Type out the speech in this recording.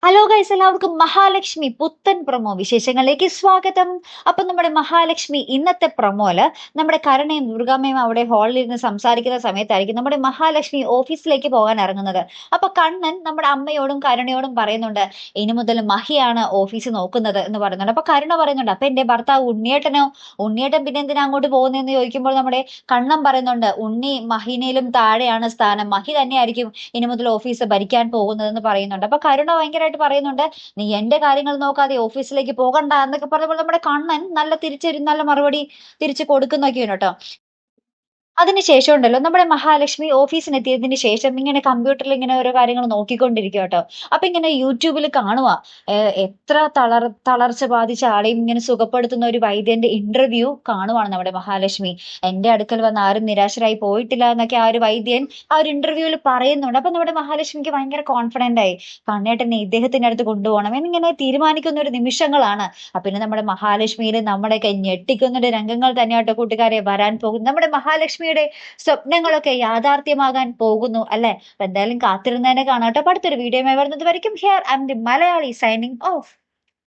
Hello guys, എല്ലാവർക്കും മഹാലക്ഷ്മി പുത്തൻ promo വിശേഷങ്ങളിലേക്ക് സ്വാഗതം. അപ്പൊ നമ്മുടെ മഹാലക്ഷ്മി ഇന്നത്തെ പ്രൊമോയില് നമ്മുടെ കരുണയും ദുർഗാമ്മയും അവിടെ ഹാളിൽ ഇരുന്ന് സംസാരിക്കുന്ന സമയത്തായിരിക്കും നമ്മുടെ മഹാലക്ഷ്മി ഓഫീസിലേക്ക് പോകാൻ ഇറങ്ങുന്നത്. അപ്പൊ കണ്ണൻ നമ്മുടെ അമ്മയോടും കരുണയോടും പറയുന്നുണ്ട്, ഇനി മുതൽ മഹിയാണ് ഓഫീസ് നോക്കുന്നത് എന്ന് പറയുന്നുണ്ട്. അപ്പൊ കരുണ പറയുന്നുണ്ട്, അപ്പൊ എന്റെ ഭർത്താവ് ഉണ്ണിയേട്ടൻ പിന്നെ എന്തിനാ അങ്ങോട്ട് പോകുന്നതെന്ന് ചോദിക്കുമ്പോൾ നമ്മുടെ കണ്ണൻ പറയുന്നുണ്ട്, ഉണ്ണി മഹിനയിലും താഴെയാണ് സ്ഥാനം, മഹി തന്നെയായിരിക്കും ഇനി മുതൽ ഓഫീസ് ഭരിക്കാൻ പോകുന്നതെന്ന് പറയുന്നുണ്ട്. അപ്പൊ കരുണ ഭയങ്കരമായിട്ട് പറയുന്നുണ്ട്, നീ എന്റെ കാര്യങ്ങൾ നോക്കാതെ ഓഫീസിലേക്ക് പോകണ്ട എന്നൊക്കെ പറഞ്ഞപ്പോൾ നമ്മുടെ കണ്ണൻ നല്ല മറുപടി തിരിച്ചു കൊടുക്കുന്നൊക്കെയാണ് കേട്ടോ. അതിനുശേഷം ഉണ്ടല്ലോ നമ്മുടെ മഹാലക്ഷ്മി ഓഫീസിനെത്തിയതിന് ശേഷം ഇങ്ങനെ കമ്പ്യൂട്ടറിൽ ഇങ്ങനെ ഓരോ കാര്യങ്ങൾ നോക്കിക്കൊണ്ടിരിക്കുക കേട്ടോ. അപ്പൊ ഇങ്ങനെ യൂട്യൂബിൽ കാണുക, എത്ര തളർച്ച ബാധിച്ച ആളെയും ഇങ്ങനെ സുഖപ്പെടുത്തുന്ന ഒരു വൈദ്യന്റെ ഇന്റർവ്യൂ കാണുവാണ് നമ്മുടെ മഹാലക്ഷ്മി. എന്റെ അടുക്കൽ വന്ന് ആരും നിരാശരായി പോയിട്ടില്ല എന്നൊക്കെ ആ ഒരു വൈദ്യൻ ആ ഒരു ഇന്റർവ്യൂവിൽ പറയുന്നുണ്ട്. അപ്പൊ നമ്മുടെ മഹാലക്ഷ്മിക്ക് ഭയങ്കര കോൺഫിഡന്റ് ആയി, കണ്ണേട്ടനെ ഇദ്ദേഹത്തിന്റെ അടുത്ത് കൊണ്ടുപോകണം എന്നിങ്ങനെ തീരുമാനിക്കുന്ന ഒരു നിമിഷങ്ങളാണ്. പിന്നെ നമ്മുടെ മഹാലക്ഷ്മിയിൽ നമ്മുടെയൊക്കെ ഞെട്ടിക്കുന്ന ഒരു രംഗങ്ങൾ തന്നെയാട്ടോ കൂട്ടുകാരെ വരാൻ പോകും. നമ്മുടെ മഹാലക്ഷ്മിയുടെ സ്വപ്നങ്ങളൊക്കെ യാഥാർത്ഥ്യമാകാൻ പോകുന്നു അല്ലെ. അപ്പൊ എന്തായാലും കാത്തിരുന്നതിനെ കാണാട്ടോ. അടുത്തൊരു വീഡിയോ വരുന്നത് വരയ്ക്കും. Here I M the Malayali signing off.